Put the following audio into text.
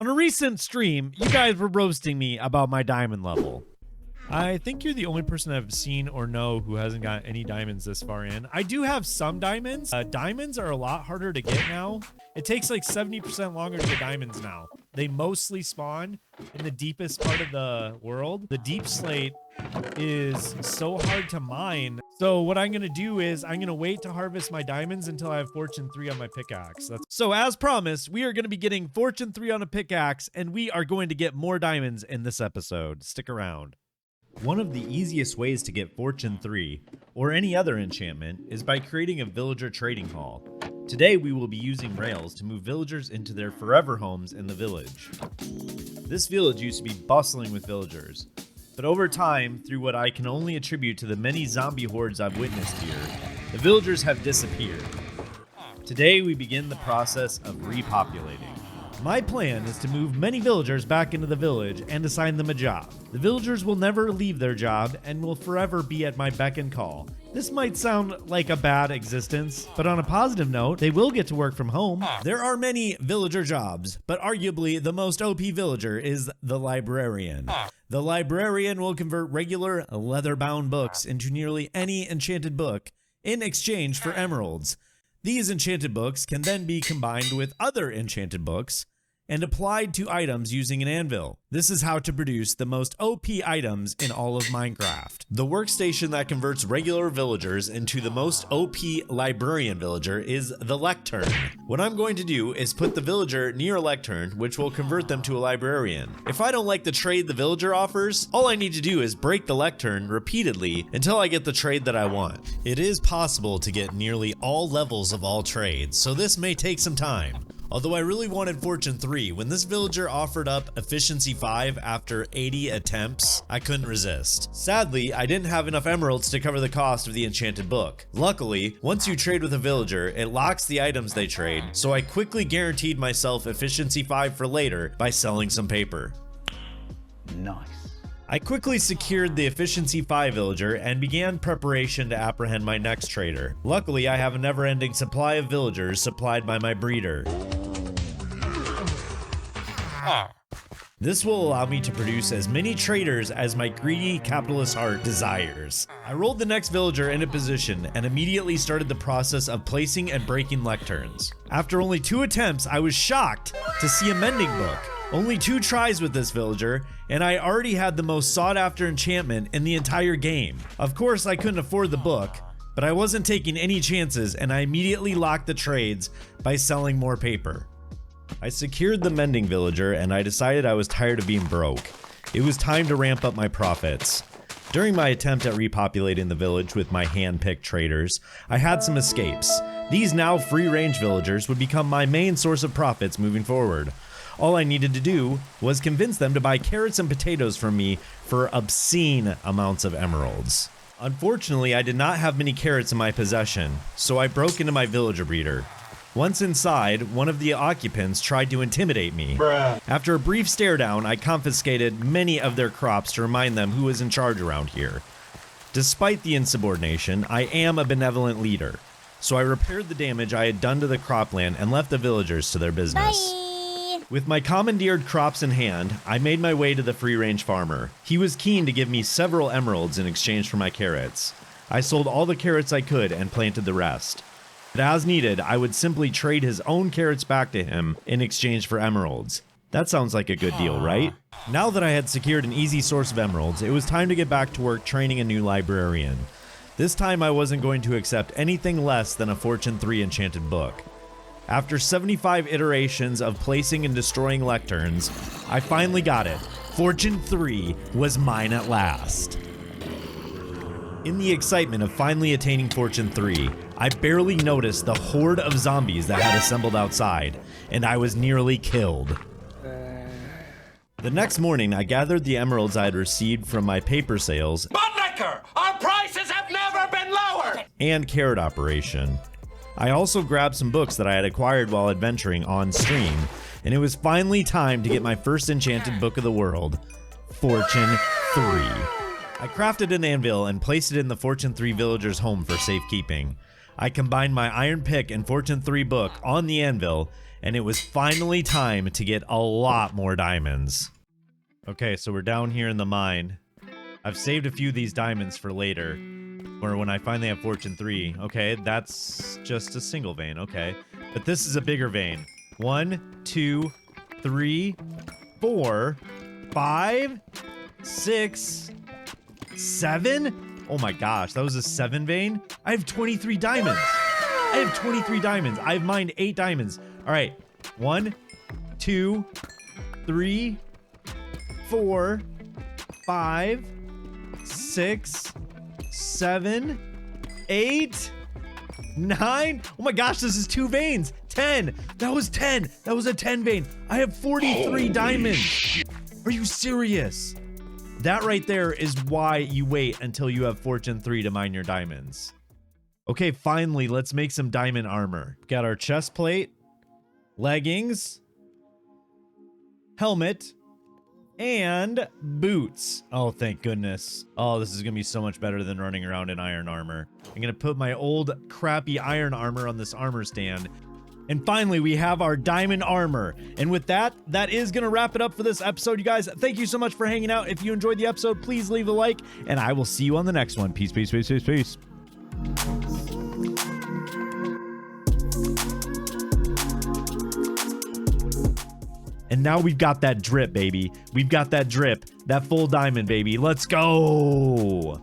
On a recent stream, you guys were roasting me about my diamond level. I think you're the only person I've seen or know who hasn't got any diamonds this far in. I do have some diamonds. Diamonds are a lot harder to get now. It takes like 70% longer to get diamonds now. They mostly spawn in the deepest part of the world. The deep slate is so hard to mine. So what I'm going to do is I'm going to wait to harvest my diamonds until I have Fortune 3 on my pickaxe. So as promised, we are going to be getting Fortune 3 on a pickaxe, and we are going to get more diamonds in this episode. Stick around. One of the easiest ways to get Fortune 3, or any other enchantment, is by creating a villager trading hall. Today we will be using rails to move villagers into their forever homes in the village. This village used to be bustling with villagers, but over time, through what I can only attribute to the many zombie hordes I've witnessed here, the villagers have disappeared. Today we begin the process of repopulating. My plan is to move many villagers back into the village and assign them a job. The villagers will never leave their job and will forever be at my beck and call. This might sound like a bad existence, but on a positive note, they will get to work from home. There are many villager jobs, but arguably the most OP villager is the librarian. The librarian will convert regular leather-bound books into nearly any enchanted book in exchange for emeralds. These enchanted books can then be combined with other enchanted books and applied to items using an anvil. This is how to produce the most OP items in all of Minecraft. The workstation that converts regular villagers into the most OP librarian villager is the lectern. What I'm going to do is put the villager near a lectern, which will convert them to a librarian. If I don't like the trade the villager offers, all I need to do is break the lectern repeatedly until I get the trade that I want. It is possible to get nearly all levels of all trades, so this may take some time. Although I really wanted Fortune 3, when this villager offered up Efficiency 5 after 80 attempts, I couldn't resist. Sadly, I didn't have enough emeralds to cover the cost of the enchanted book. Luckily, once you trade with a villager, it locks the items they trade, so I quickly guaranteed myself Efficiency 5 for later by selling some paper. Nice. I quickly secured the Efficiency 5 villager and began preparation to apprehend my next trader. Luckily, I have a never-ending supply of villagers supplied by my breeder. This will allow me to produce as many traders as my greedy capitalist heart desires. I rolled the next villager into position and immediately started the process of placing and breaking lecterns. After only 2 attempts, I was shocked to see a mending book. Only 2 tries with this villager, and I already had the most sought-after enchantment in the entire game. Of course, I couldn't afford the book, but I wasn't taking any chances, and I immediately locked the trades by selling more paper. I secured the mending villager, and I decided I was tired of being broke. It was time to ramp up my profits. During my attempt at repopulating the village with my hand-picked traders, I had some escapes. These now free-range villagers would become my main source of profits moving forward. All I needed to do was convince them to buy carrots and potatoes from me for obscene amounts of emeralds. Unfortunately, I did not have many carrots in my possession, so I broke into my villager breeder. Once inside, one of the occupants tried to intimidate me. After a brief stare down, I confiscated many of their crops to remind them who was in charge around here. Despite the insubordination, I am a benevolent leader, so I repaired the damage I had done to the cropland and left the villagers to their business. Bye. With my commandeered crops in hand, I made my way to the free-range farmer. He was keen to give me several emeralds in exchange for my carrots. I sold all the carrots I could and planted the rest. But as needed, I would simply trade his own carrots back to him in exchange for emeralds. That sounds like a good deal, right? Now that I had secured an easy source of emeralds, it was time to get back to work training a new librarian. This time I wasn't going to accept anything less than a Fortune 3 enchanted book. After 75 iterations of placing and destroying lecterns, I finally got it. Fortune 3 was mine at last. In the excitement of finally attaining Fortune 3, I barely noticed the horde of zombies that had assembled outside, and I was nearly killed. The next morning, I gathered the emeralds I had received from my paper sales Our prices have never been lower! And carrot operation. I also grabbed some books that I had acquired while adventuring on stream, and it was finally time to get my first enchanted book of the world, Fortune 3. I crafted an anvil and placed it in the Fortune 3 villager's home for safekeeping. I combined my iron pick and Fortune 3 book on the anvil, and it was finally time to get a lot more diamonds. Okay, so we're down here in the mine. I've saved a few of these diamonds for later, or when I finally have Fortune 3. Okay, that's just a single vein, okay. But this is a bigger vein. 1, 2, 3, 4, 5, 6, 7. Oh my gosh, that was a 7 vein? I have 23 diamonds. I have 23 diamonds. I've mined 8 diamonds. All right, 1, 2, 3, 4, 5, 6, 7, 8, 9. Oh my gosh, this is 2 veins. 10. That was 10. That was a 10 vein. I have 43 diamonds. Are you serious? That right there is why you wait until you have Fortune 3 to mine your diamonds. Okay, finally, let's make some diamond armor. Got our chest plate, leggings, helmet, and boots. Oh, thank goodness. Oh, this is gonna be so much better than running around in iron armor. I'm gonna put my old crappy iron armor on this armor stand. And finally, we have our diamond armor. And with that, that is gonna wrap it up for this episode, you guys. Thank you so much for hanging out. If you enjoyed the episode, please leave a like, and I will see you on the next one. Peace, peace, peace, peace, peace. And now we've got that drip, baby. We've got that drip, that full diamond, baby. Let's go.